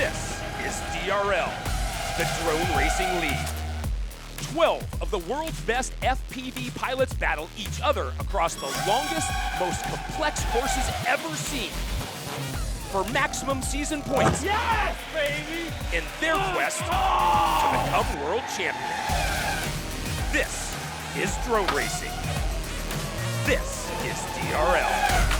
This is DRL, the Drone Racing League. 12 of the world's best FPV pilots battle each other across the longest, most complex courses ever seen for maximum season points. Yes, baby! In their quest to become world champion. This is drone racing. This is DRL.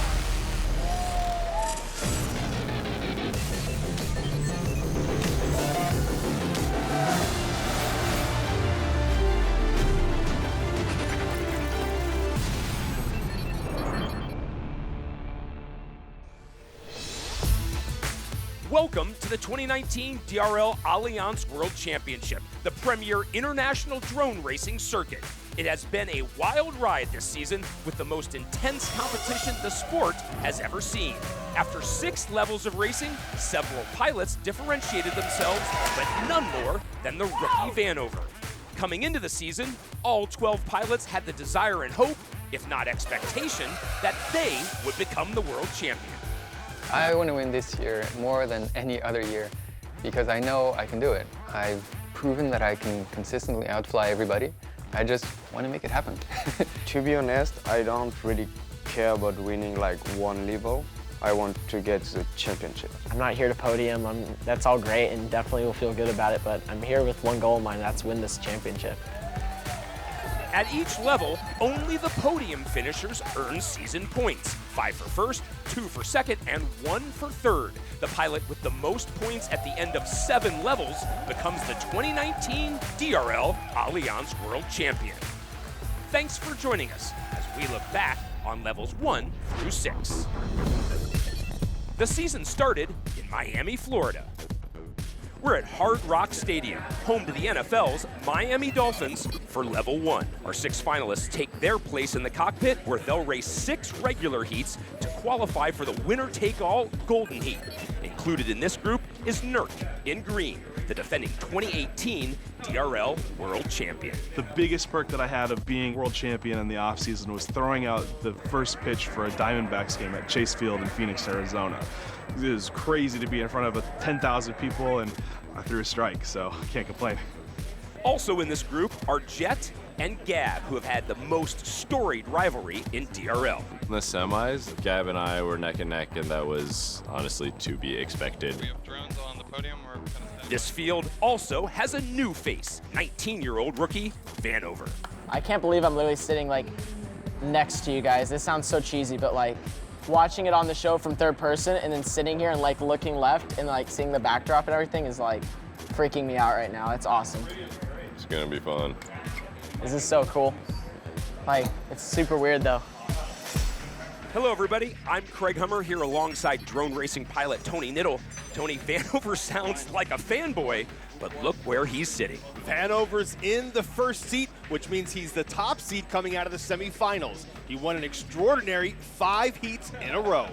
Welcome to the 2019 DRL ALLIANZ World Championship, the premier international drone racing circuit. It has been a wild ride this season with the most intense competition the sport has ever seen. After 6 levels of racing, several pilots differentiated themselves, but none more than the rookie Vanover. Coming into the season, all 12 pilots had the desire and hope, if not expectation, that they would become the world champion. I want to win this year more than any other year because I know I can do it. I've proven that I can consistently outfly everybody. I just want to make it happen. To be honest, I don't really care about winning like one level. I want to get the championship. I'm not here to podium. That's all great and definitely will feel good about it, but I'm here with one goal in mind, that's win this championship. At each level, only the podium finishers earn season points. 5 for first, 2 for second, and 1 for third. The pilot with the most points at the end of 7 levels becomes the 2019 DRL ALLIANZ World Champion. Thanks for joining us as we look back on levels 1 through 6. The season started in Miami, Florida. We're at Hard Rock Stadium, home to the NFL's Miami Dolphins for Level 1. Our 6 finalists take their place in the cockpit where they'll race 6 regular heats to qualify for the winner-take-all Golden Heat. Included in this group is Nurk in green, the defending 2018 DRL World Champion. The biggest perk that I had of being world champion in the offseason was throwing out the first pitch for a Diamondbacks game at Chase Field in Phoenix, Arizona. It was crazy to be in front of 10,000 people, and I threw a strike, so I can't complain. Also in this group are Jet and Gab, who have had the most storied rivalry in DRL. In the semis, Gab and I were neck and neck, and that was honestly to be expected. We have drones on the podium. This field also has a new face, 19-year-old rookie Vanover. I can't believe I'm literally sitting like next to you guys. This sounds so cheesy, but like watching it on the show from third person and then sitting here and like looking left and like seeing the backdrop and everything is like freaking me out right now. It's awesome. It's gonna be fun. This is so cool. Like, it's super weird though. Hello everybody, I'm Craig Hummer here alongside drone racing pilot Tony Niddle. Tony, Vanover sounds like a fanboy, but look where he's sitting. Vanover's in the first seat, which means he's the top seed coming out of the semifinals. He won an extraordinary 5 heats in a row.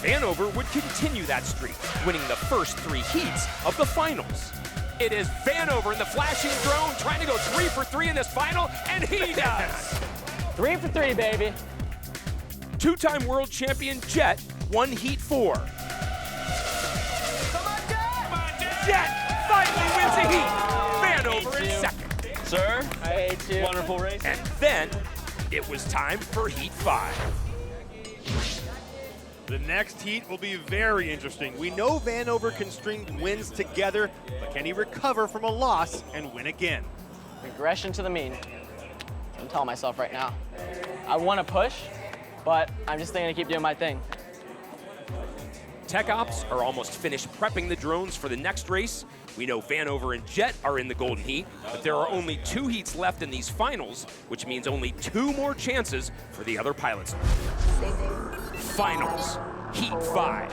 Vanover would continue that streak, winning the first 3 heats of the finals. It is Vanover in the flashing drone trying to go 3 for 3 in this final, and he does! 3 for 3, baby. 2-time world champion Jet won Heat 4. Jet finally wins a heat. Vanover in second. Sir, I hate you. wonderful race. And then it was time for Heat 5. The next heat will be very interesting. We know Vanover can string wins together, but can he recover from a loss and win again? Regression to the mean. I'm telling myself right now. I want to push, but I'm just going to keep doing my thing. Tech Ops are almost finished prepping the drones for the next race. We know Vanover and Jet are in the Golden Heat, but there are only 2 heats left in these finals, which means only 2 more chances for the other pilots. Finals, Heat 5.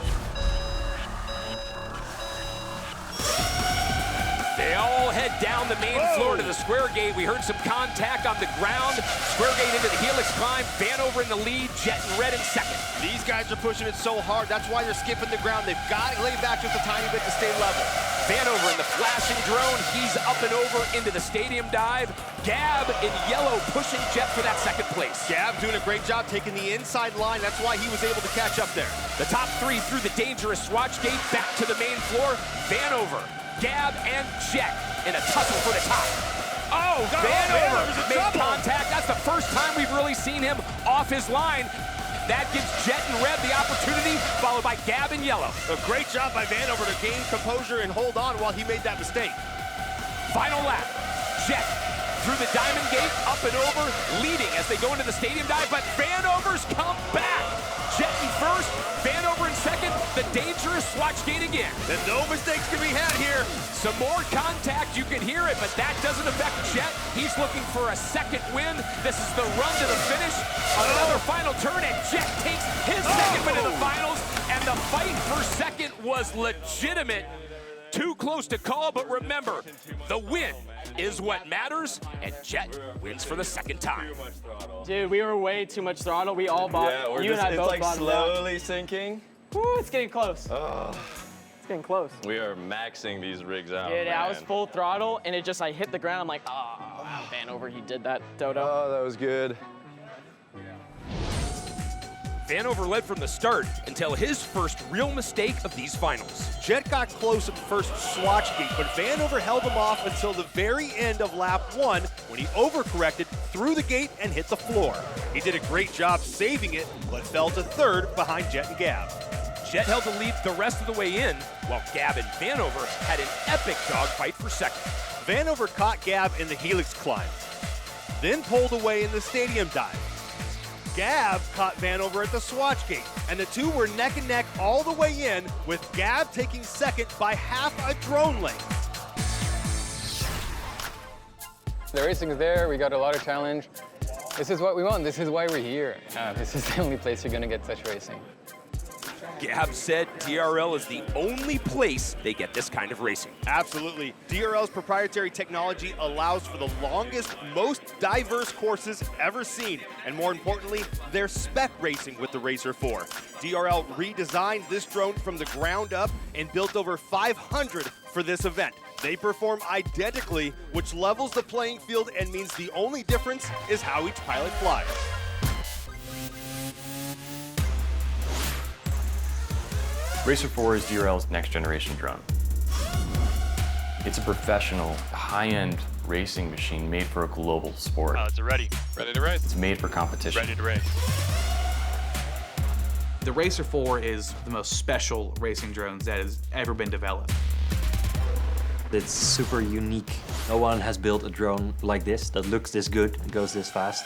They all head down the main floor to the square gate. We heard some contact on the ground. Square gate into the helix climb. Vanover in the lead, Jet and Red in second. These guys are pushing it so hard. That's why they're skipping the ground. They've got to lay back just a tiny bit to stay level. Vanover in the flashing drone. He's up and over into the stadium dive. Gab in yellow pushing Jet for that second place. Gab doing a great job taking the inside line. That's why he was able to catch up there. The top three through the dangerous swatch gate back to the main floor. Vanover, Gab, and Jet in a tussle for the top. Oh, Vanover made contact. That's the first time we've really seen him off his line. That gives Jet and Red the opportunity, followed by Gab in yellow. A great job by Vanover to gain composure and hold on while he made that mistake. Final lap. Jet through the diamond gate, up and over, leading as they go into the stadium dive, but Vanover's come back. Jet in first, Vanover in second, the dangerous swatch gate again. Then no mistakes can be had here. Some more contact, you can hear it, but that doesn't affect Jet. He's looking for a second win. This is the run to the finish. Another final turn, and Jet takes his second win in the finals, and the fight for second was legitimate. Too close to call, but remember, the win is what matters, and Jet wins for the second time. Dude, we were way too much throttle. We all bought. Yeah, you and I both it's like bought slowly sinking. Woo, it's getting close. It's getting close. We are maxing these rigs out. Dude, I was man. full throttle, and it just, I hit the ground. I'm like, oh, Vanover, he did that, Dodo. Oh, that was good. Vanover led from the start until his first real mistake of these finals. Jet got close at the first swatch gate, but Vanover held him off until the very end of lap 1 when he overcorrected through the gate and hit the floor. He did a great job saving it, but fell to third behind Jet and Gab. Jet held the lead the rest of the way in, while Gab and Vanover had an epic dogfight for second. Vanover caught Gab in the helix climb, then pulled away in the stadium dive. Gab caught Vanover at the swatch gate, and the two were neck and neck all the way in, with Gab taking second by half a drone length. The racing is there, we got a lot of challenge. This is what we want, this is why we're here. This is the only place you're gonna get such racing. Gab said DRL is the only place they get this kind of racing. Absolutely. DRL's proprietary technology allows for the longest, most diverse courses ever seen, and more importantly, they're spec racing with the Racer 4. DRL redesigned this drone from the ground up and built over 500 for this event. They perform identically, which levels the playing field and means the only difference is how each pilot flies. Racer 4 is DRL's next generation drone. It's a professional, high-end racing machine made for a global sport. Pilots are ready. Ready to race. It's made for competition. Ready to race. The Racer 4 is the most special racing drones that has ever been developed. It's super unique. No one has built a drone like this that looks this good and goes this fast.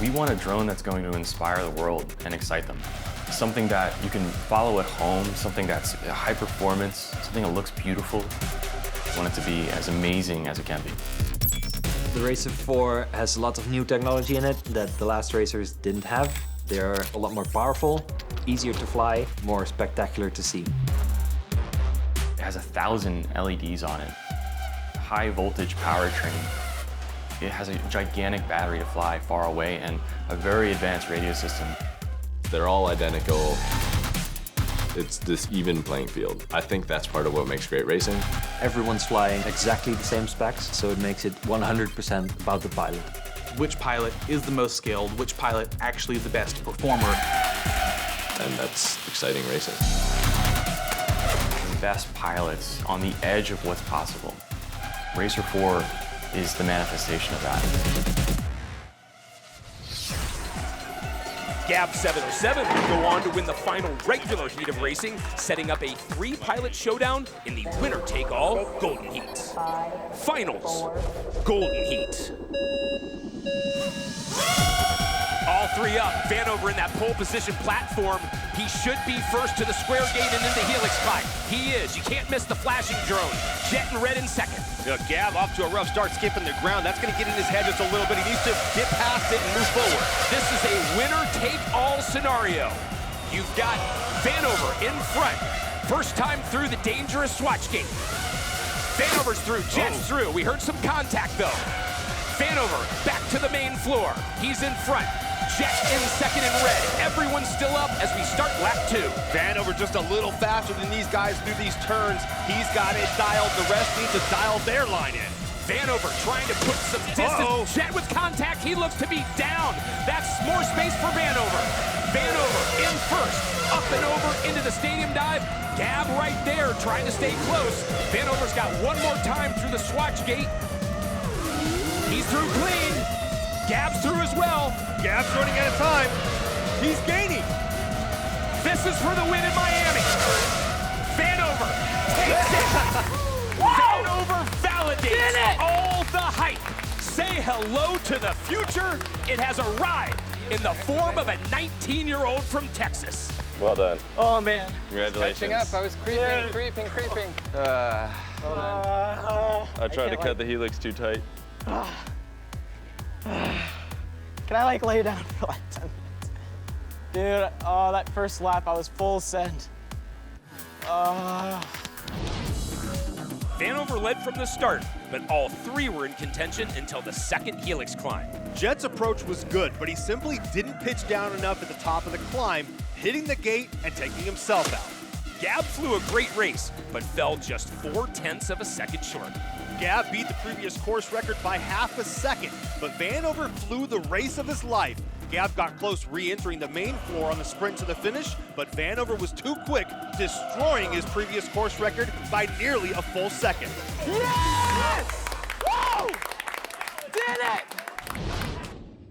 We want a drone that's going to inspire the world and excite them. Something that you can follow at home, something that's high performance, something that looks beautiful. I want it to be as amazing as it can be. The Racer 4 has a lot of new technology in it that the last racers didn't have. They're a lot more powerful, easier to fly, more spectacular to see. It has 1,000 LEDs on it, high voltage powertrain. It has a gigantic battery to fly far away and a very advanced radio system. They're all identical. It's this even playing field. I think that's part of what makes great racing. Everyone's flying exactly the same specs, so it makes it 100% about the pilot. Which pilot is the most skilled? Which pilot actually is the best performer? And that's exciting racing. The best pilots on the edge of what's possible. Racer 4 is the manifestation of that. Gab 707 would go on to win the final regular heat of racing, setting up a 3-pilot showdown in the winner-take-all Golden Heat. Finals, Golden Heat. All three up, Vanover in that pole position platform. He should be first to the square gate and into helix climb. He is, you can't miss the flashing drone. Jet and Red in second. Gab off to a rough start, skipping the ground. That's going to get in his head just a little bit. He needs to get past it and move forward. This is a winner-take-all scenario. You've got Vanover in front. First time through the dangerous swatch gate. Vanover's through, Jet's through. We heard some contact though. Vanover back to the main floor. He's in front. Jet in second in red. Everyone's still up as we start lap 2. Vanover just a little faster than these guys through these turns. He's got it dialed. The rest need to dial their line in. Vanover trying to put some distance. Jet with contact. He looks to be down. That's more space for Vanover. Vanover in first. Up and over into the stadium dive. Gab right there trying to stay close. Vanover's got one more time through the swatch gate. He's through clean. Gab's through as well. Gab's running out of time. He's gaining. This is for the win in Miami. Vanover takes it. Vanover validates all the hype. Say hello to the future. It has arrived in the form of a 19-year-old from Texas. Well done. Oh, man. Congratulations. Catching up, I was creeping. I tried to cut the helix too tight. Can I like lay down for like 10 minutes? Dude, oh, that first lap, I was full send. Vanover led from the start, but all 3 were in contention until the second helix climb. Jet's approach was good, but he simply didn't pitch down enough at the top of the climb, hitting the gate and taking himself out. Gab flew a great race, but fell just 0.4 of a second short. Gab beat the previous course record by half a second, but Vanover flew the race of his life. Gab got close re-entering the main floor on the sprint to the finish, but Vanover was too quick, destroying his previous course record by nearly a full second. Yes! Woo! Did it!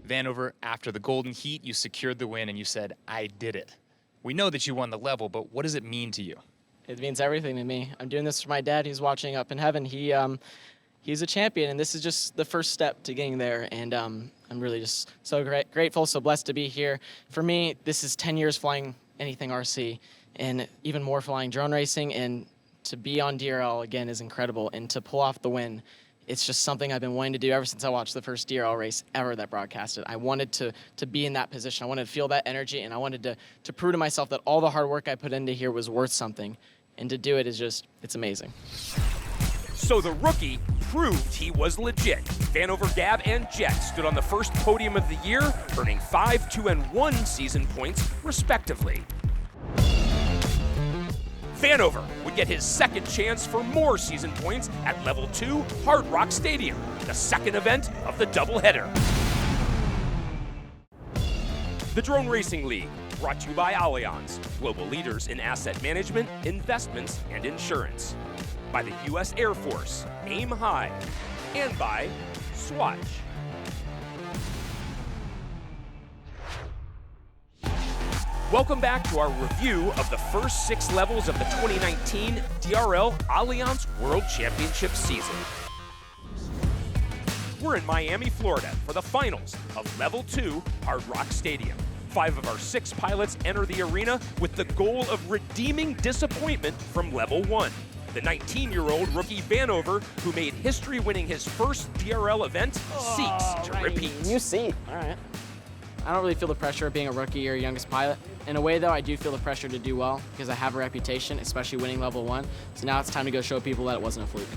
Vanover, after the golden heat, you secured the win and you said, I did it. We know that you won the level, but what does it mean to you? It means everything to me. I'm doing this for my dad. He's watching up in heaven. He's a champion, and this is just the first step to getting there. And I'm really just so grateful, so blessed to be here. For me, this is 10 years flying anything RC, and even more flying drone racing. And to be on DRL again is incredible. And to pull off the win, it's just something I've been wanting to do ever since I watched the first DRL race ever that broadcasted. I wanted to be in that position. I wanted to feel that energy, and I wanted to prove to myself that all the hard work I put into here was worth something. And to do it is just, it's amazing. So the rookie proved he was legit. Vanover, Gab, and Jet stood on the first podium of the year, earning 5, 2, and 1 season points, respectively. Vanover would get his second chance for more season points at Level 2 Hard Rock Stadium, the second event of the doubleheader. The Drone Racing League, brought to you by ALLIANZ, global leaders in asset management, investments, and insurance. By the U.S. Air Force, Aim High, and by Swatch. Welcome back to our review of the first 6 levels of the 2019 DRL ALLIANZ World Championship season. We're in Miami, Florida for the finals of Level 2 Hard Rock Stadium. 5 of our 6 pilots enter the arena with the goal of redeeming disappointment from Level 1. The 19-year-old rookie Vanover, who made history winning his first DRL event, seeks to repeat. You see. All right. I don't really feel the pressure of being a rookie or youngest pilot. In a way, though, I do feel the pressure to do well because I have a reputation, especially winning Level 1. So now it's time to go show people that it wasn't a fluke.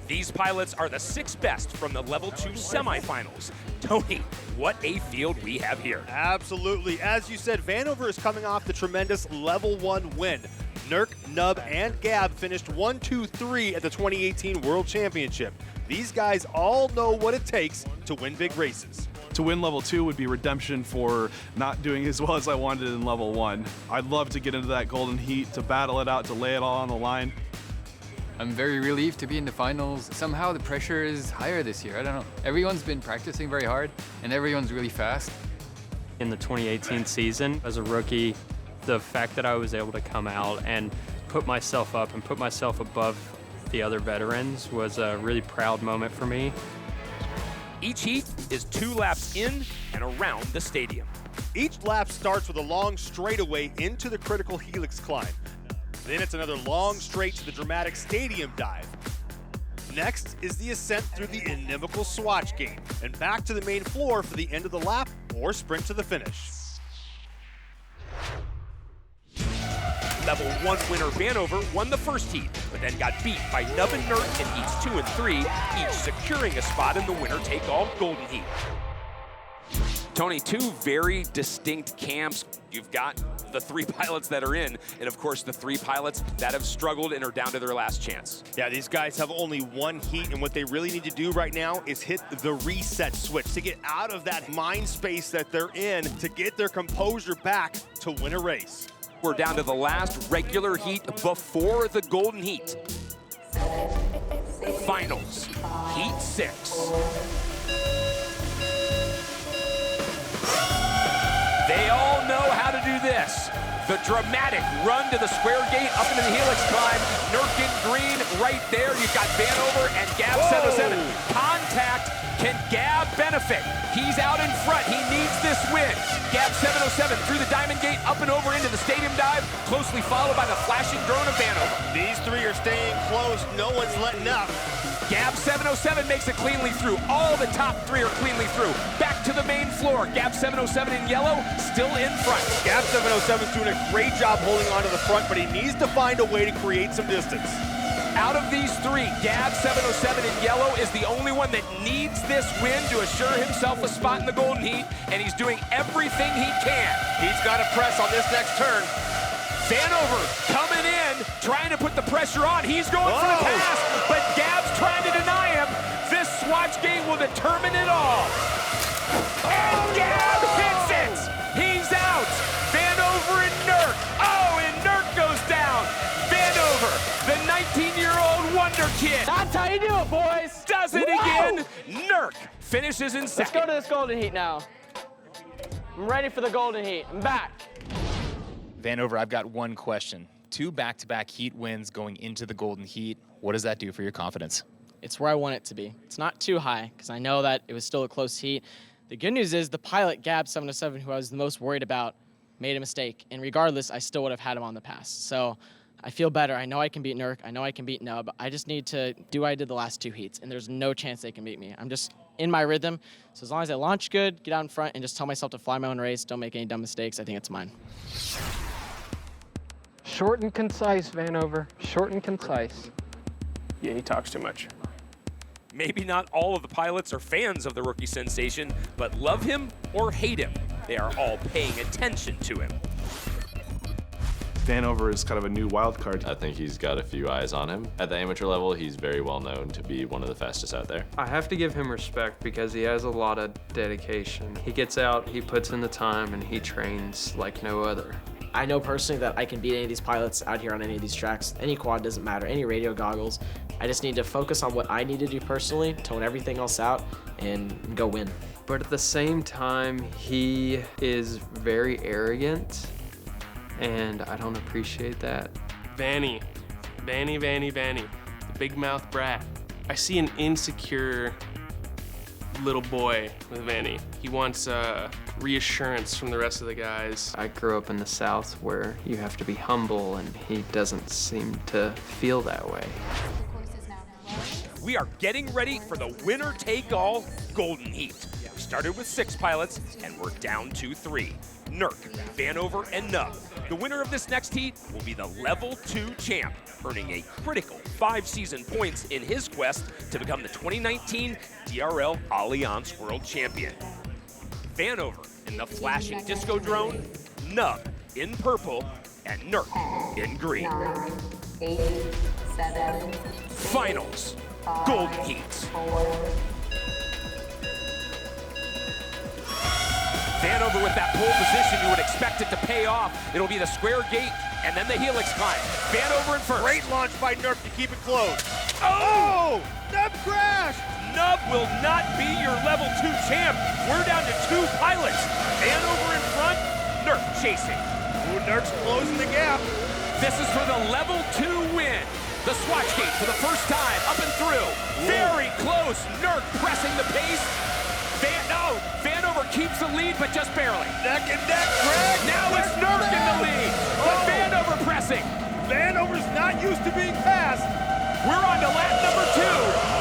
These pilots are the 6 best from the Level 2 semifinals. Tony, what a field we have here. Absolutely. As you said, Vanover is coming off the tremendous Level 1 win. Nurk, Nub, and Gab finished 1, 2, 3 at the 2018 World Championship. These guys all know what it takes to win big races. To win Level 2 would be redemption for not doing as well as I wanted in Level 1. I'd love to get into that golden heat, to battle it out, to lay it all on the line. I'm very relieved to be in the finals. Somehow the pressure is higher this year. I don't know. Everyone's been practicing very hard, and everyone's really fast. In the 2018 season, as a rookie, the fact that I was able to come out and put myself up and put myself above the other veterans was a really proud moment for me. Each heat is 2 laps in and around the stadium. Each lap starts with a long straightaway into the critical helix climb. Then it's another long straight to the dramatic stadium dive. Next is the ascent through the inimical swatch gate and back to the main floor for the end of the lap or sprint to the finish. Level 1 winner Vanover won the first heat, but then got beat by Nub and Nert in heats 2 and 3, each securing a spot in the winner-take-all Golden Heat. Tony, two very distinct camps. You've got the three pilots that are in, and of course the three pilots that have struggled and are down to their last chance. Yeah, these guys have only one heat, and what they really need to do right now is hit the reset switch to get out of that mind space that they're in, to get their composure back to win a race. We're down to the last regular heat before the Golden Heat. Finals, Heat 6. They all know how to do this. The dramatic run to the square gate up into the helix climb. Nurk in green right there. You've got Vanover and Gab 707. Contact. Can Gab benefit? He's out in front. He needs this win. Gab 707 through the diamond gate, up and over into the stadium dive, closely followed by the flashing drone of Vanover. These three are staying close. No one's letting up. Gab 707 makes it cleanly through. All the top three are cleanly through. Back to the main floor. Gab 707 in yellow, still in front. Gab 707 is doing a great job holding on to the front, but he needs to find a way to create some distance. Out of these three, Gab 707 in yellow is the only one that needs this win to assure himself a spot in the Golden Heat, and he's doing everything he can. He's got to press on this next turn. Vanover coming in, trying to put the pressure on. He's going for the pass, but Gab's trying to deny him. This swatch gate will determine it all. And Gab hits it! He's out! Vanover and Nurk. Oh, and Nurk goes down. Vanover, the 19-year-old wonder kid. That's how you do it, boys. Does it again. Nurk finishes in second. Let's go to this Golden Heat now. I'm ready for the Golden Heat. I'm back. Vanover, I've got one question. 2 back-to-back heat wins going into the Golden Heat. What does that do for your confidence? It's where I want it to be. It's not too high, because I know that it was still a close heat. The good news is the pilot, Gab 707, who I was the most worried about, made a mistake. And regardless, I still would have had him on the pass. So I feel better. I know I can beat Nurk. I know I can beat Nub. I just need to do what I did the last 2 heats, and there's no chance they can beat me. I'm just in my rhythm. So as long as I launch good, get out in front, and just tell myself to fly my own race, don't make any dumb mistakes, I think it's mine. Short and concise, Vanover. Short and concise. Yeah, he talks too much. Maybe not all of the pilots are fans of the rookie sensation, but love him or hate him, they are all paying attention to him. Vanover is kind of a new wild card. I think he's got a few eyes on him. At the amateur level, he's very well known to be one of the fastest out there. I have to give him respect because he has a lot of dedication. He gets out, he puts in the time, and he trains like no other. I know personally that I can beat any of these pilots out here on any of these tracks. Any quad doesn't matter, any radio goggles. I just need to focus on what I need to do personally, tone everything else out, and go win. But at the same time, he is very arrogant, and I don't appreciate that. Vanny. The big mouth brat. I see an insecure little boy with Vanny. He wants reassurance from the rest of the guys. I grew up in the South where you have to be humble, and he doesn't seem to feel that way. We are getting ready for the winner-take-all Golden Heat. We started with 6 pilots, and we're down to 3. Nurk, Vanover, and Nub. The winner of this next heat will be the Level 2 champ, earning a critical 5 season points in his quest to become the 2019 DRL ALLIANZ World Champion. Vanover in the flashing disco drone, Nub in purple, and Nurk in green. 9, 8, 7, Finals, 5, Golden Heat. 4. Vanover with that pole position, you would expect it to pay off. It'll be the square gate and then the helix climb. Vanover in first. Great launch by Nurk to keep it close. Oh! Nub crashed! Nub will not be your level 2 champ. We're down to 2 pilots. Vanover in front, Nurk chasing. Ooh, Nurk's closing the gap. This is for the level 2 win. The swatch gate for the first time, up and through. Ooh. Very close, Nurk pressing the pace. Vanover keeps the lead, but just barely. Neck and neck, Greg. Now it's Nurk in the lead, but Vanover pressing. Vanover's not used to being passed. We're on to lap number 2.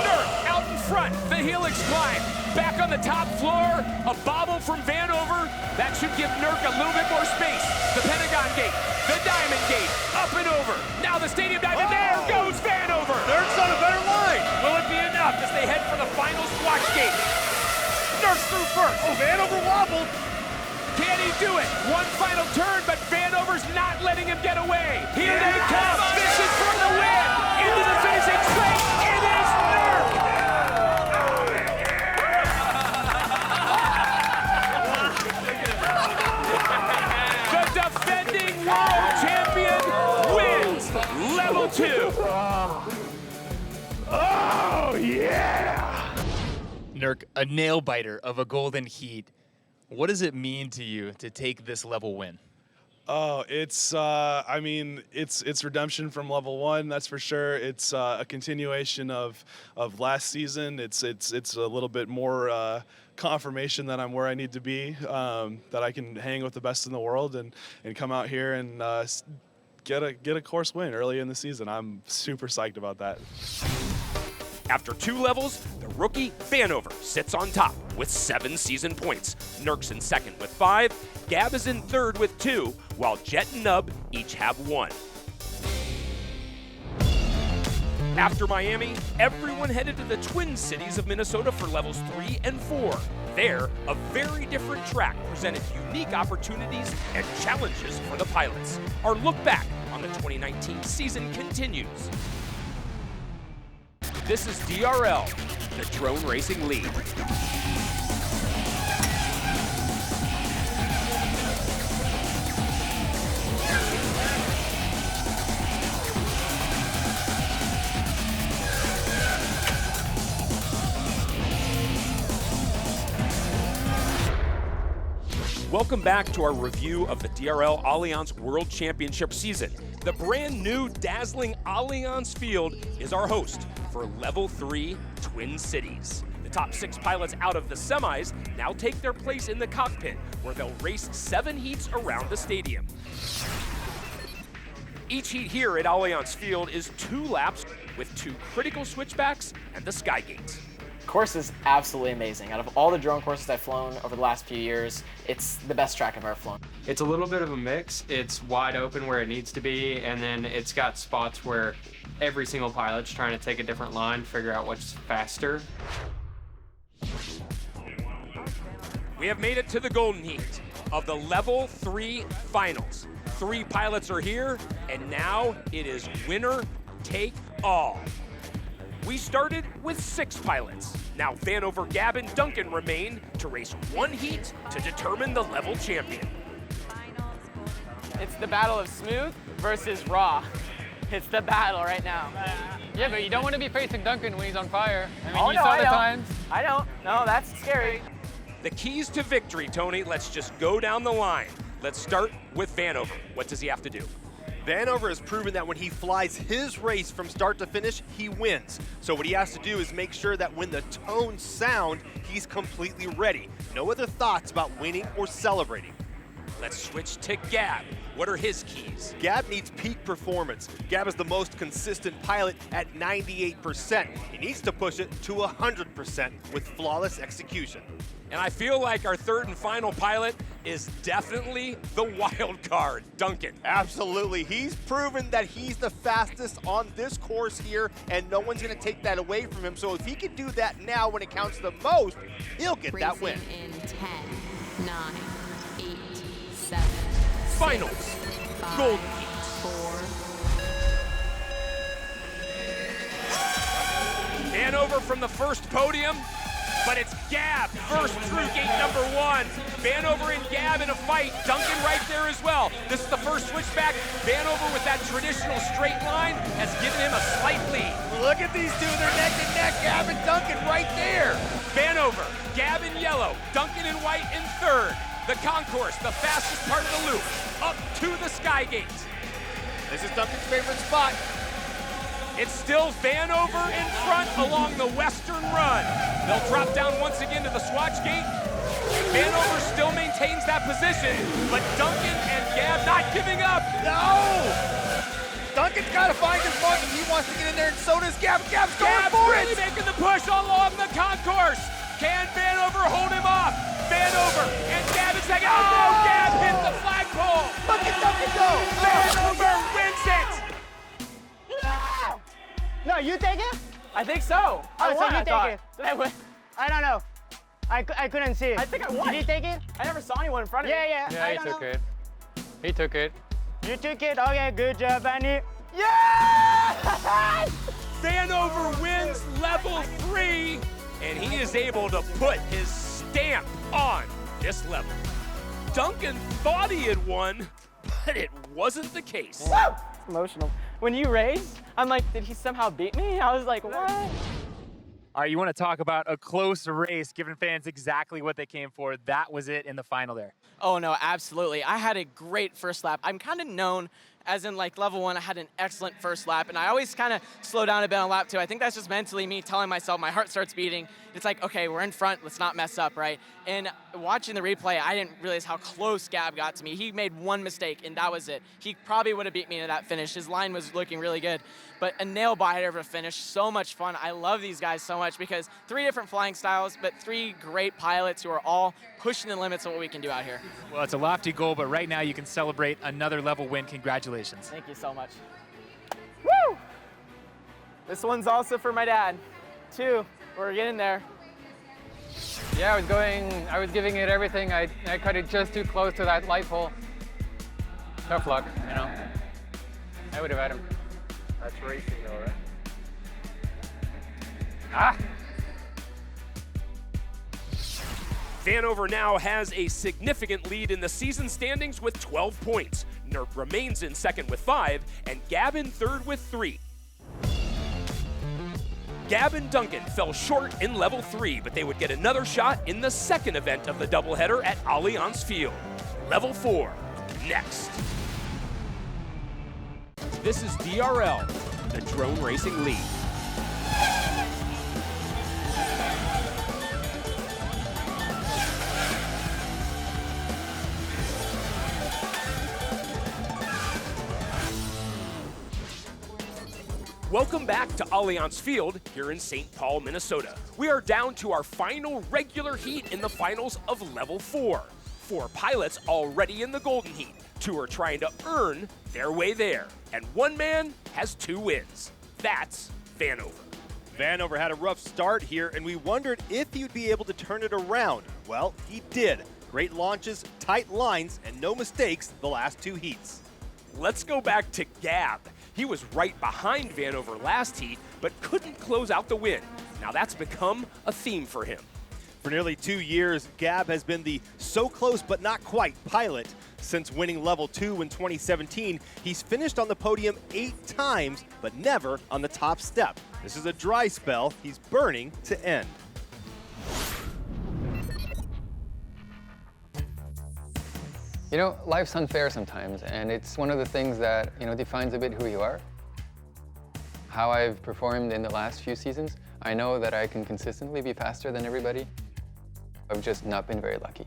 Nurk out in front, the helix climb. Back on the top floor, a bobble from Vanover. That should give Nurk a little bit more space. The Pentagon gate, the Diamond gate, up and over. Now the stadium dive, and there goes Vanover. Nurk's on a better line. Will it be enough as they head for the final squash gate? Nurk through first. Oh, Vanover wobbled. Can he do it? One final turn, but Vanover's not letting him get away. Here they come. This is for the win. Into the finishing straight. It is Nurk. The defending world champion wins level 2. Oh, yeah! Nurk, a nail biter of a golden heat. What does it mean to you to take this level win? Oh, it's I mean, it's redemption from level 1, that's for sure. It's a continuation of last season. It's a little bit more confirmation that I'm where I need to be, that I can hang with the best in the world and come out here and get a course win early in the season. I'm super psyched about that. After 2 levels, the rookie Vanover sits on top with 7 season points. Nurk's in second with 5, Gab is in third with 2, while Jet and Nub each have 1. After Miami, everyone headed to the Twin Cities of Minnesota for levels 3 and 4. There, a very different track presented unique opportunities and challenges for the pilots. Our look back on the 2019 season continues. This is DRL, the drone racing league. Welcome back to our review of the DRL ALLIANZ World Championship season. The brand new dazzling ALLIANZ field is our host for Level 3 Twin Cities. The top 6 pilots out of the semis now take their place in the cockpit, where they'll race 7 heats around the stadium. Each heat here at ALLIANZ Field is 2 laps with 2 critical switchbacks and the sky gates. Course is absolutely amazing. Out of all the drone courses I've flown over the last few years, it's the best track I've ever flown. It's a little bit of a mix. It's wide open where it needs to be, and then it's got spots where every single pilot's trying to take a different line, figure out what's faster. We have made it to the golden heat of the Level 3 finals. 3 pilots are here, and now it is winner take all. We started with 6 pilots. Now Vanover, Gab, and Duncan remain to race 1 heat to determine the level champion. It's the battle of smooth versus raw. It's the battle right now. Yeah, but you don't want to be facing Duncan when he's on fire. I mean, Oh, you no, saw I the don't. times. I don't. No, that's scary. The keys to victory, Tony. Let's just go down the line. Let's start with Vanover. What does he have to do? Vanover has proven that when he flies his race from start to finish, he wins. So what he has to do is make sure that when the tones sound, he's completely ready. No other thoughts about winning or celebrating. Let's switch to Gab. What are his keys? Gab needs peak performance. Gab is the most consistent pilot at 98%. He needs to push it to 100% with flawless execution. And I feel like our third and final pilot is definitely the wild card, Duncan. Absolutely. He's proven that he's the fastest on this course here, and no one's going to take that away from him. So if he can do that now when it counts the most, he'll get that win. In 10, 9, 8, 7, Finals, 5, golden 4. Vanover from the first podium, but it's Gab first through gate number 1. Vanover and Gab in a fight. Duncan right there as well. This is the first switchback. Vanover with that traditional straight line has given him a slight lead. Look at these two, they're neck and neck. Gab and Duncan right there. Vanover, Gab in yellow, Duncan in white in third. The concourse, the fastest part of the loop, up to the sky gate. This is Duncan's favorite spot. It's still Vanover in front along the western run. They'll drop down once again to the swatch gate. Vanover still maintains that position, but Duncan and Gab not giving up. No! Duncan's got to find his mark if he wants to get in there, and so does Gab. Gab's going for really it! making the push along the concourse. Can Vanover hold him off? Vanover and Gab in second. Oh, Gab hit the flagpole. Look at Duncan go! Vanover wins it. No, you take it? I think so. I so won, you I take thought. it. Did I win? I don't know. I couldn't see it. I think I won. Did you take it? I never saw anyone in front of me. Yeah. Yeah, he took it. He took it. You took it? Okay, good job, Annie. Yeah! Vanover wins level 3, and he is able to put his stamp on this level. Duncan thought he had won, but it wasn't the case. It's emotional. When you raised, I'm like, did he somehow beat me? I was like, what? All right, you want to talk about a close race, giving fans exactly what they came for. That was it in the final there. Oh no, absolutely. I had a great first lap. I'm kind of known as in like level 1, I had an excellent first lap, and I always kind of slow down a bit on lap 2. I think that's just mentally me telling myself, my heart starts beating. It's like, okay, we're in front, let's not mess up, right? And watching the replay, I didn't realize how close Gab got to me. He made one mistake, and that was it. He probably would have beat me to that finish. His line was looking really good, but a nail-biter of a finish, so much fun. I love these guys so much because 3 different flying styles, but 3 great pilots who are all pushing the limits of what we can do out here. Well, it's a lofty goal, but right now you can celebrate another level win. Congratulations. Thank you so much. Woo! This one's also for my dad. 2, we're getting there. Yeah, I was giving it everything. I cut it just too close to that light pole. Tough luck, you know. I would have had him. That's racing though, right? Ah! Vanover now has a significant lead in the season standings with 12 points. Nerp remains in second with 5, and Gab in third with 3. Gab and Duncan fell short in level 3, but they would get another shot in the second event of the doubleheader at ALLIANZ Field. Level 4, next. This is DRL, the drone racing league. Welcome back to ALLIANZ Field here in St. Paul, Minnesota. We are down to our final regular heat in the finals of Level 4. 4 pilots already in the Golden Heat. 2 are trying to earn their way there. And 1 man has 2 wins. That's Vanover. Vanover had a rough start here, and we wondered if he would be able to turn it around. Well, he did. Great launches, tight lines, and no mistakes the last 2 heats. Let's go back to Gab. He was right behind Vanover last heat, but couldn't close out the win. Now that's become a theme for him. For nearly 2 years, Gab has been the so close but not quite pilot. Since winning level 2 in 2017, he's finished on the podium 8 times, but never on the top step. This is a dry spell he's burning to end. You know, life's unfair sometimes, and it's one of the things that, you know, defines a bit who you are. How I've performed in the last few seasons, I know that I can consistently be faster than everybody. I've just not been very lucky.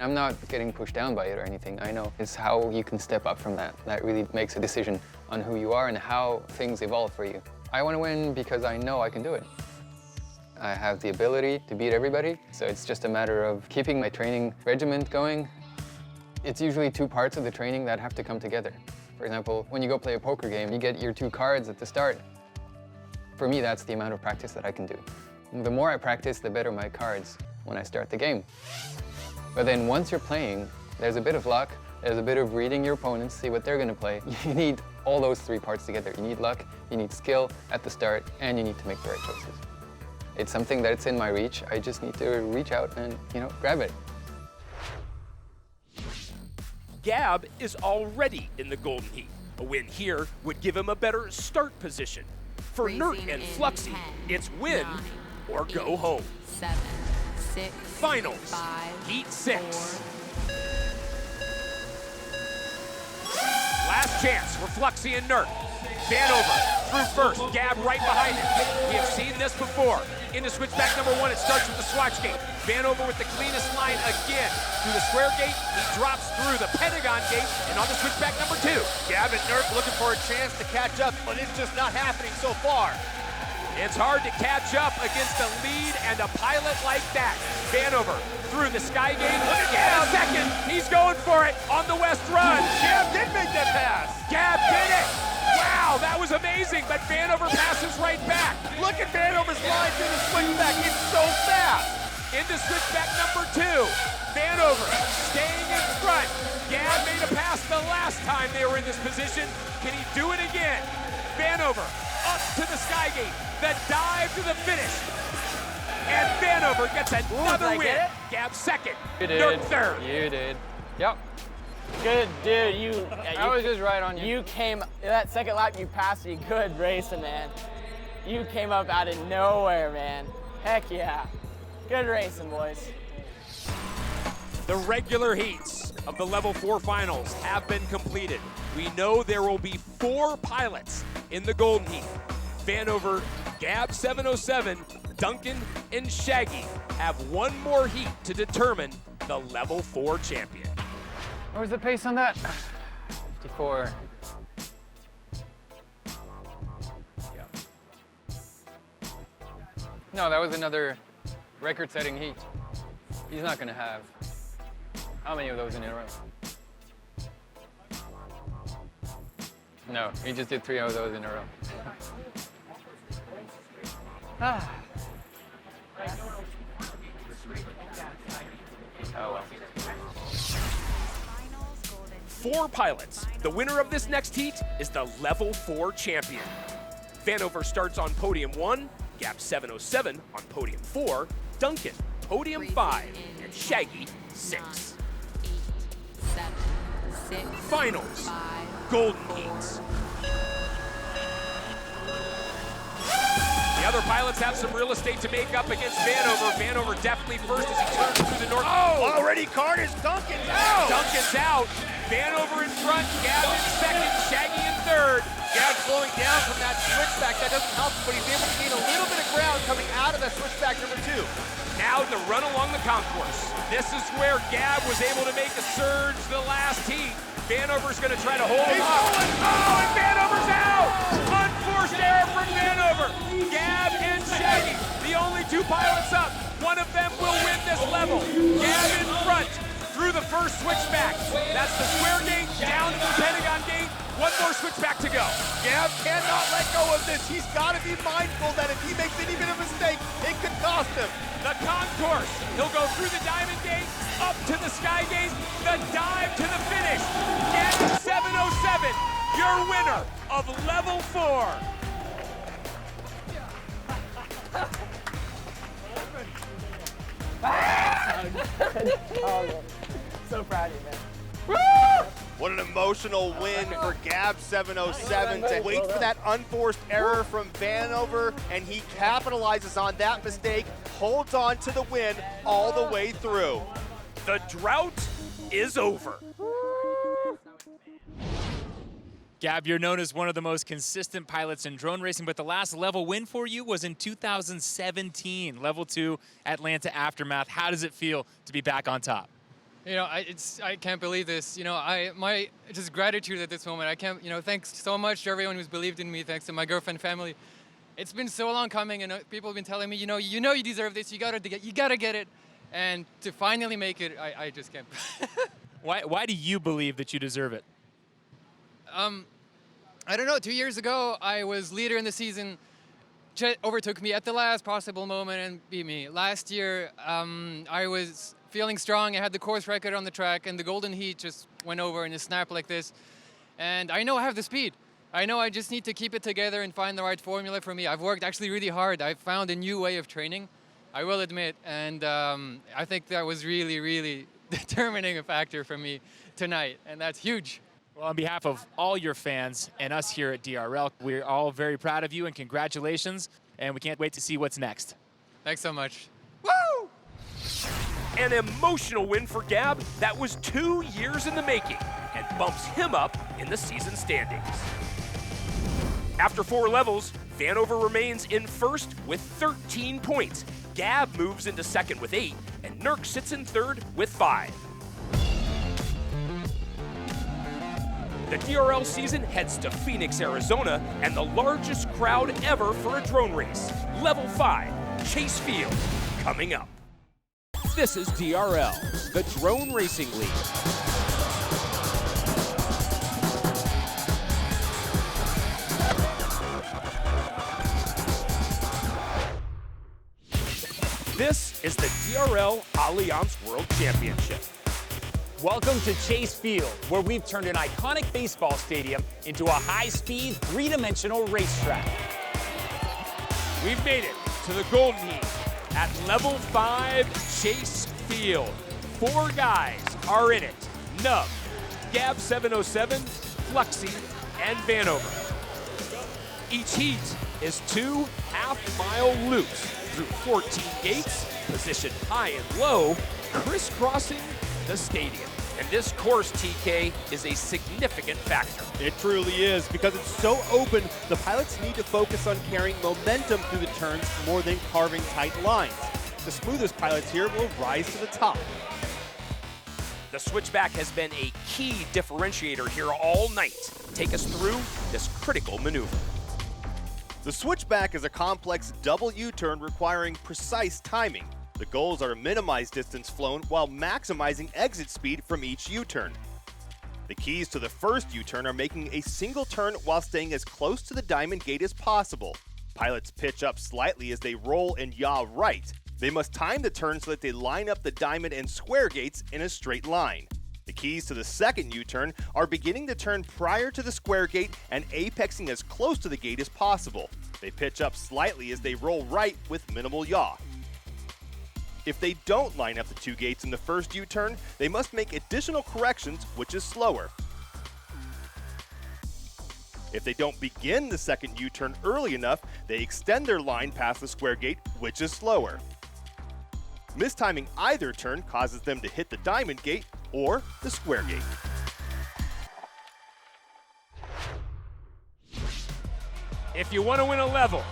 I'm not getting pushed down by it or anything. I know it's how you can step up from that. That really makes a decision on who you are and how things evolve for you. I want to win because I know I can do it. I have the ability to beat everybody, so it's just a matter of keeping my training regimen going. It's usually 2 parts of the training that have to come together. For example, when you go play a poker game, you get your 2 cards at the start. For me, that's the amount of practice that I can do. The more I practice, the better my cards when I start the game. But then once you're playing, there's a bit of luck, there's a bit of reading your opponents, see what they're going to play. You need all those 3 parts together. You need luck, you need skill at the start, and you need to make the right choices. It's something that's in my reach. I just need to reach out and, you know, grab it. Gab is already in the Golden Heat. A win here would give him a better start position. For Nert and Fluxy, it's win or go home. 7, 6, Finals, 5, Heat 6. Last chance for Fluxy and Nert. Vanover through first, Gab right behind him. We have seen this before. Into switchback number 1, it starts with the swatch gate. Vanover with the cleanest line again. Through the square gate, he drops through the pentagon gate and on the switchback number 2. Gab and Nerf looking for a chance to catch up, but it's just not happening so far. It's hard to catch up against a lead and a pilot like that. Vanover through the sky gate. Look at Gab. Second, he's going for it on the west run. Gab did make that pass. Gab did it. Wow. Wow, that was amazing, but Vanover passes right back. Look at Vanover's line through the switchback. It's so fast. Into switchback number 2. Vanover staying in front. Gab made a pass the last time they were in this position. Can he do it again? Vanover up to the Skygate. The dive to the finish. And Vanover gets another win. Gab second. You did. Nurk third. You did. Yep. Good, dude. I was just right on you. You came, that second lap, you passed me. Good racing, man. You came up out of nowhere, man. Heck yeah. Good racing, boys. The regular heats of the Level 4 finals have been completed. We know there will be 4 pilots in the Golden Heat. Vanover, Gab 707, Duncan, and Shaggy have one more heat to determine the Level 4 champion. What was the pace on that? 54. No, that was another record-setting heat. He's not gonna have how many of those in a row? No, he just did 3 of those in a row. Oh well. 4 pilots. The winner of this next heat is the Level 4 champion. Vanover starts on podium 1, Gab 707 on podium 4, Duncan podium 5, and Shaggy 6. 7, 6, Finals, 5, Golden Heats. The other pilots have some real estate to make up against Vanover. Vanover definitely first as he turns through the north. Oh! Already Carnage, Duncan's out! Duncan's out. Vanover in front, Gab in second, Shaggy in third. Gab slowing down from that switchback. That doesn't help him, but he's able to gain a little bit of ground coming out of that switchback number 2. Now the run along the concourse. This is where Gab was able to make a surge the last heat. Vanover's going to try to hold him off. Oh, and Vanover's out! Unforced error from Vanover. Gab and Shaggy, the only 2 pilots up. One of them will win this level. Gab in front through the first switchback. That's the square gate down to the Pentagon gate. One more switchback to go. Gab cannot let go of this. He's got to be mindful that if he makes any bit of mistake, it could cost him. The concourse. He'll go through the Diamond Gate, up to the Sky Gate, the dive to the finish. Gab 707, your winner of Level 4. Oh, man. So proud of you, man. Woo! What an emotional win for Gab 707 to wait for that unforced error from Vanover, and he capitalizes on that mistake, holds on to the win all the way through. The drought is over. Gab, you're known as one of the most consistent pilots in drone racing, but the last level win for you was in 2017, Level 2 Atlanta Aftermath. How does it feel to be back on top? You know, I can't believe this. You know, my just gratitude at this moment. I can't, you know, thanks so much to everyone who's believed in me. Thanks to my girlfriend, family. It's been so long coming, and people have been telling me, you know you deserve this. You gotta get it, and to finally make it, I just can't. Why do you believe that you deserve it? I don't know. 2 years ago, I was leader in the season. Chet overtook me at the last possible moment and beat me. Last year, I was feeling strong. I had the course record on the track, and the Golden Heat just went over in a snap like this. And I know I have the speed. I know I just need to keep it together and find the right formula for me. I've worked actually really hard. I've found a new way of training, I will admit. And I think that was really, really determining a factor for me tonight, and that's huge. Well, on behalf of all your fans and us here at DRL, we're all very proud of you and congratulations, and we can't wait to see what's next. Thanks so much. Woo! An emotional win for Gab that was 2 years in the making and bumps him up in the season standings. After 4 levels, Vanover remains in first with 13 points. Gab moves into second with 8, and Nurk sits in third with 5. The DRL season heads to Phoenix, Arizona, and the largest crowd ever for a drone race. Level 5, Chase Field, coming up. This is DRL, the Drone Racing League. is the DRL ALLIANZ World Championship. Welcome to Chase Field, where we've turned an iconic baseball stadium into a high-speed, three-dimensional racetrack. We've made it to the Golden Heat at level 5 Chase Field. 4 guys are in it. Nub, Gab 707, Fluxy, and Vanover. Each heat is 2 half-mile loops through 14 gates, positioned high and low, crisscrossing the stadium. And this course, TK, is a significant factor. It truly is, because it's so open, the pilots need to focus on carrying momentum through the turns more than carving tight lines. The smoothest pilots here will rise to the top. The switchback has been a key differentiator here all night. Take us through this critical maneuver. The switchback is a complex double U-turn requiring precise timing. The goals are to minimize distance flown while maximizing exit speed from each U-turn. The keys to the first U-turn are making a single turn while staying as close to the diamond gate as possible. Pilots pitch up slightly as they roll and yaw right. They must time the turn so that they line up the diamond and square gates in a straight line. The keys to the second U-turn are beginning the turn prior to the square gate and apexing as close to the gate as possible. They pitch up slightly as they roll right with minimal yaw. If they don't line up the 2 gates in the first U-turn, they must make additional corrections, which is slower. If they don't begin the second U-turn early enough, they extend their line past the square gate, which is slower. Mistiming either turn causes them to hit the diamond gate or the square gate. If you want to win a level,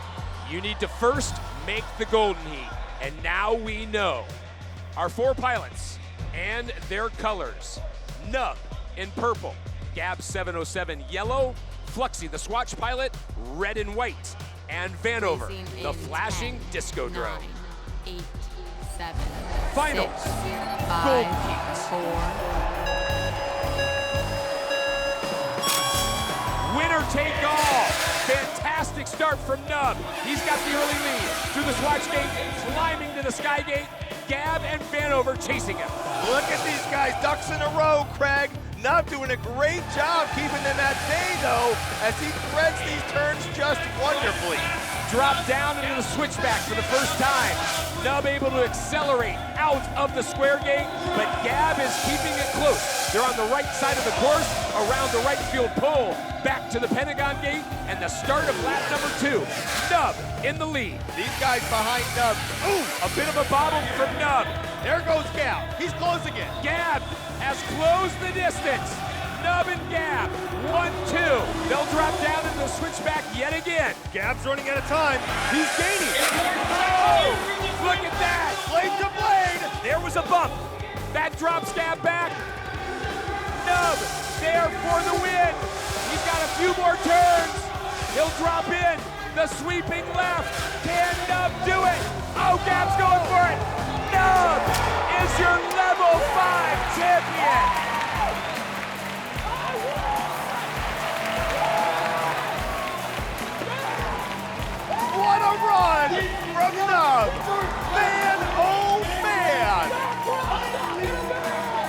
you need to first make the Golden Heat. And now we know. Our 4 pilots and their colors. Nub in purple, Gab 707 yellow, Fluxy the Swatch pilot, red and white, and Vanover, the flashing 10, disco drone. 9, 8, 7, Finals, 6, 5, Golden Heat. 4. Winner take all. Fantastic start from Nub. He's got the early lead through the Swatch gate, climbing to the Sky gate. Gab and Vanover chasing him. Look at these guys, ducks in a row, Craig. Nub doing a great job keeping them at bay, though, as he threads these turns just wonderfully. Drop down into the switchback for the first time. Nub able to accelerate out of the square gate, but Gab is keeping it close. They're on the right side of the course, around the right field pole, back to the Pentagon gate, and the start of lap number 2. Nub in the lead. These guys behind Nub. Ooh, a bit of a bobble from Nub. There goes Gab. He's close again. Gab has closed the distance. Nub and Gab, 1-2. They'll drop down into the switchback yet again. Gab's running out of time. He's gaining. Oh, look at that. Blade to blade. There was a bump. That drops Gab back. Nub there for the win. He's got a few more turns. He'll drop in. The sweeping left. Can Nub do it? Oh, Gab's going for it. Nub is your level 5 champion. What a run from Nub. Man, oh man.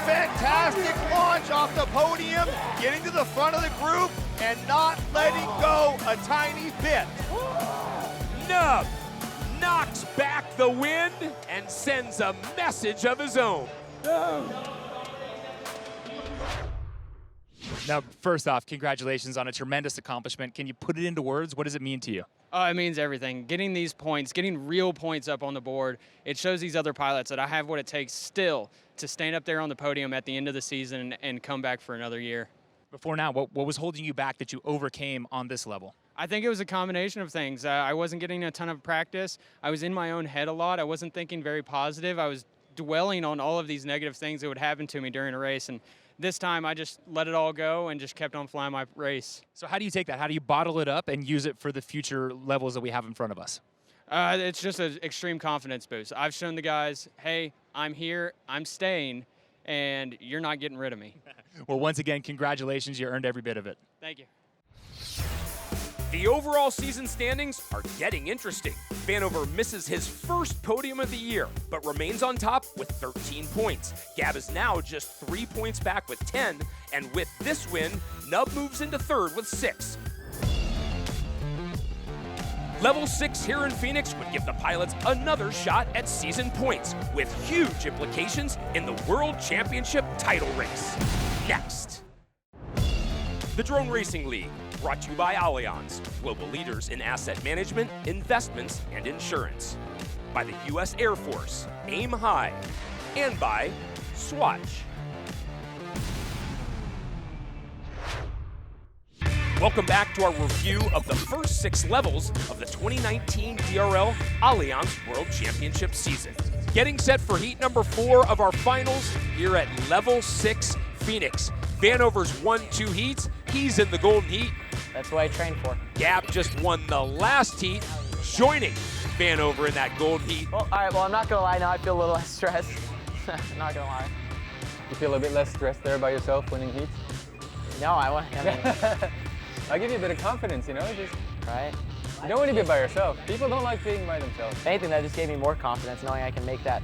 Fantastic launch off the podium, getting to the front of the group and not letting go a tiny bit. Nub knocks back the wind and sends a message of his own. Now, first off, congratulations on a tremendous accomplishment. Can you put it into words? What does it mean to you? It means everything. Getting these points, getting real points up on the board, it shows these other pilots that I have what it takes still to stand up there on the podium at the end of the season and come back for another year. Before now, what was holding you back that you overcame on this level? I think it was a combination of things. I wasn't getting a ton of practice. I was in my own head a lot. I wasn't thinking very positive. I was dwelling on all of these negative things that would happen to me during a race. And this time I just let it all go and just kept on flying my race. So how do you take that? How do you bottle it up and use it for the future levels that we have in front of us? It's just an extreme confidence boost. I've shown the guys, hey, I'm here, I'm staying, and you're not getting rid of me. Well, once again, congratulations. You earned every bit of it. Thank you. The overall season standings are getting interesting. Vanover misses his first podium of the year, but remains on top with 13 points. Gab is now just 3 points back with 10, and with this win, Nub moves into third with 6. Level 6 here in Phoenix would give the Pilots another shot at season points, with huge implications in the World Championship title race. Next. The Drone Racing League, brought to you by ALLIANZ, global leaders in asset management, investments, and insurance. By the U.S. Air Force, Aim High, and by Swatch. Welcome back to our review of the first 6 levels of the 2019 DRL ALLIANZ World Championship season. Getting set for heat number 4 of our finals here at Level 6 Phoenix. Vanover's won 2 heats. He's in the golden heat. That's what I trained for. Gab just won the last heat, joining Vanover in that golden heat. Well, all right, well, I'm not going to lie. Now I feel a little less stressed. Not going to lie. You feel a bit less stressed there by yourself winning heats? No, I mean, I'll give you a bit of confidence, you know, just right. You don't want to be by yourself. People don't like being by themselves. If anything, that just gave me more confidence, knowing I can make up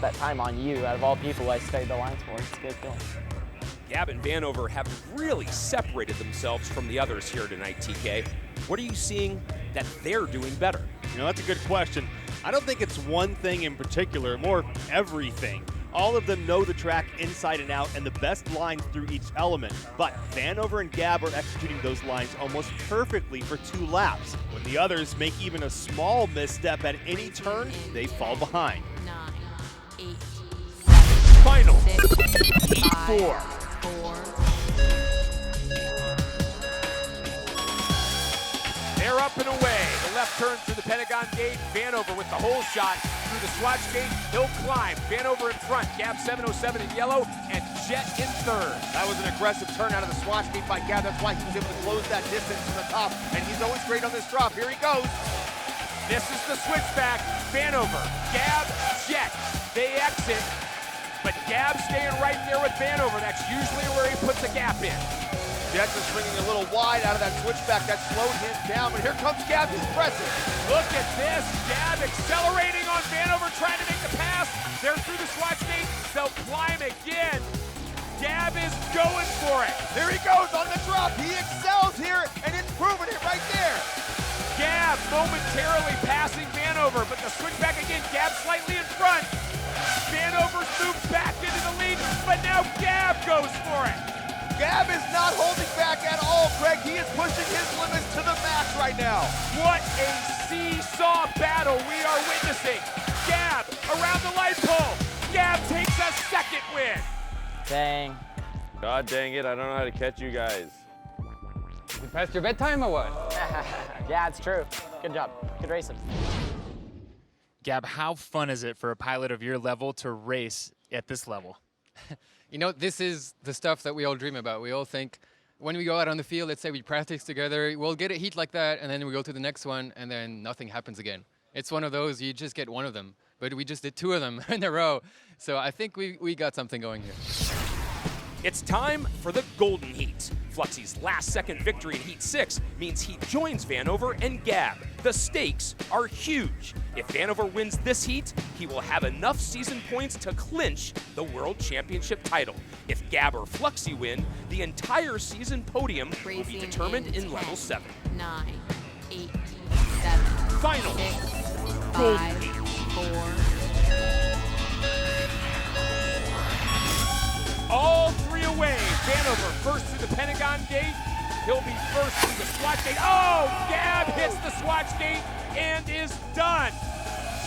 that time on you. Out of all people I studied the lines for, it's a good feeling. Gab and Vanover have really separated themselves from the others here tonight, TK. What are you seeing that they're doing better? You know, that's a good question. I don't think it's one thing in particular, more everything. All of them know the track inside and out and the best lines through each element. But Vanover and Gab are executing those lines almost perfectly for 2 laps. When the others make even a small misstep at any turn, they fall behind. 9, 8, 7, Final 6, heat 5, 4. 4. They're up and away. The left turn through the Pentagon Gate. Vanover with the hole shot through the Swatch Gate. He'll climb. Vanover in front. Gab 707 in yellow and Jet in third. That was an aggressive turn out of the Swatch Gate by Gab. That's why he was able to close that distance to the top. And he's always great on this drop. Here he goes. This is the switchback. Vanover, Gab, Jet. They exit, but Gab staying right there with Vanover. That's usually where he puts a gap in. Jet just swinging a little wide out of that switchback. That slowed him down, but here comes Gab. He's pressing. Look at this. Gab accelerating on Vanover, trying to make the pass. They're through the Swatch Gate. They'll climb again. Gab is going for it. There he goes on the drop. He excels here, and it's proving it right there. Gab momentarily passing Vanover, but the switchback again. Gab slightly in front. Vanover's moved back into the lead, but now Gab goes for it. Gab is not holding back at all, Greg. He is pushing his limits to the max right now. What a seesaw battle we are witnessing. Gab around the light pole. Gab takes a second win. Dang. God dang it, I don't know how to catch you guys. You passed your bedtime or what? Yeah, it's true. Good job. Good racing. Gab, how fun is it for a pilot of your level to race at this level? You know, this is the stuff that we all dream about. We all think when we go out on the field, let's say we practice together, we'll get a heat like that, and then we go to the next one, and then nothing happens again. It's one of those, you just get one of them. But we just did 2 of them in a row. So I think we got something going here. It's time for the Golden Heat. Fluxy's last-second victory in Heat 6 means he joins Vanover and Gab. The stakes are huge. If Vanover wins this heat, he will have enough season points to clinch the World Championship title. If Gab or Fluxy win, the entire season podium will be determined in Level 7. 9, 8, 7, Final 6, Golden 5, Heat. 4. All 3 away. Vanover first through the Pentagon Gate. He'll be first through the Swatch Gate. Oh, Gab hits the Swatch Gate and is done.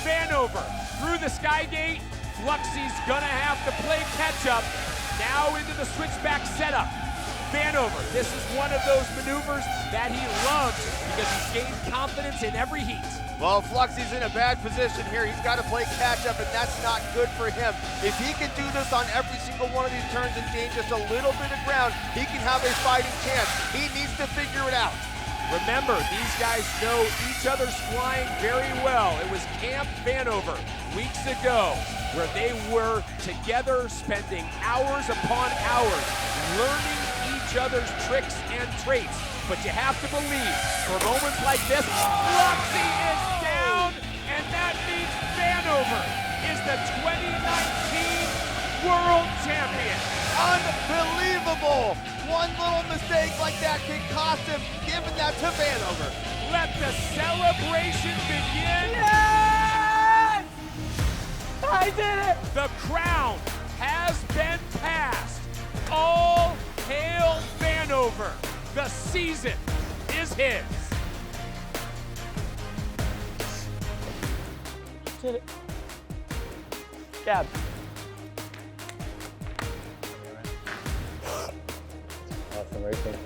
Vanover through the Sky Gate. Fluxy's gonna have to play catch up. Now into the switchback setup. Vanover, this is one of those maneuvers that he loves because he's gained confidence in every heat. Well, Fluxy's in a bad position here. He's got to play catch-up, and that's not good for him. If he can do this on every single one of these turns and gain just a little bit of ground, he can have a fighting chance. He needs to figure it out. Remember, these guys know each other's flying very well. It was Camp Vanover weeks ago where they were together spending hours upon hours learning each other's tricks and traits. but you have to believe for moments like this, Luxy is down, and that means Vanover is the 2019 World Champion. Unbelievable! One little mistake like that can cost him, giving that to Vanover. Let the celebration begin. Yes! I did it! The crown has been passed. All hail Vanover. The season is his. Did it. Gab. Awesome racing.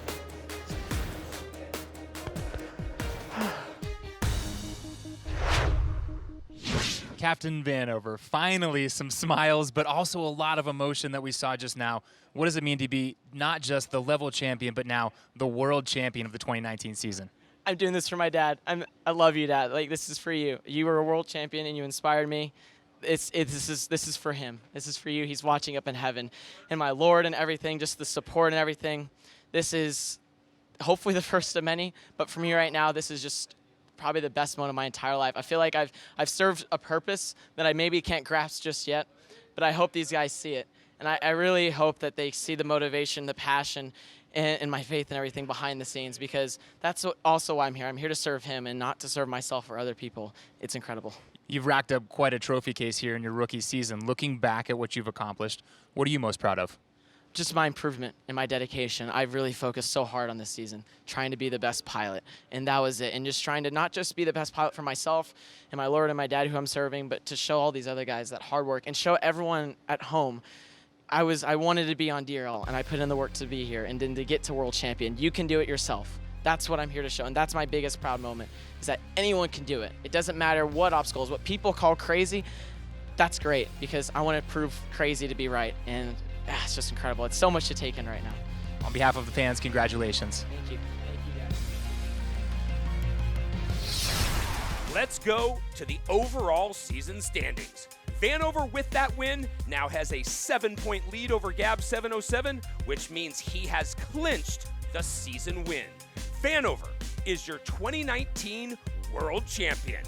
Captain Vanover, finally some smiles, but also a lot of emotion that we saw just now. What does it mean to be not just the level champion, but now the world champion of the 2019 season? I'm doing this for my dad. I love you, Dad. Like, this is for you. You were a world champion and you inspired me. This is for him. This is for you. He's watching up in heaven. And my Lord and everything, just the support and everything. This is hopefully the first of many, but for me right now, this is just probably the best moment of my entire life. I feel like I've served a purpose that I maybe can't grasp just yet, but I hope these guys see it. And I really hope that they see the motivation, the passion, and my faith and everything behind the scenes, because that's also why I'm here. I'm here to serve him and not to serve myself or other people. It's incredible. You've racked up quite a trophy case here in your rookie season. Looking back at what you've accomplished, what are you most proud of? Just my improvement and my dedication. I've really focused so hard on this season, trying to be the best pilot, and that was it. And just trying to not just be the best pilot for myself and my Lord and my dad who I'm serving, but to show all these other guys that hard work and show everyone at home. I wanted to be on DRL, and I put in the work to be here, and then to get to world champion. You can do it yourself. That's what I'm here to show, and that's my biggest proud moment, is that anyone can do it. It doesn't matter what obstacles, what people call crazy, that's great, because I want to prove crazy to be right, and it's just incredible. It's so much to take in right now. On behalf of the fans, congratulations. Thank you. Thank you, guys. Let's go to the overall season standings. Vanover, with that win, now has a 7-point lead over Gab 707, which means he has clinched the season win. Vanover is your 2019 World Champion.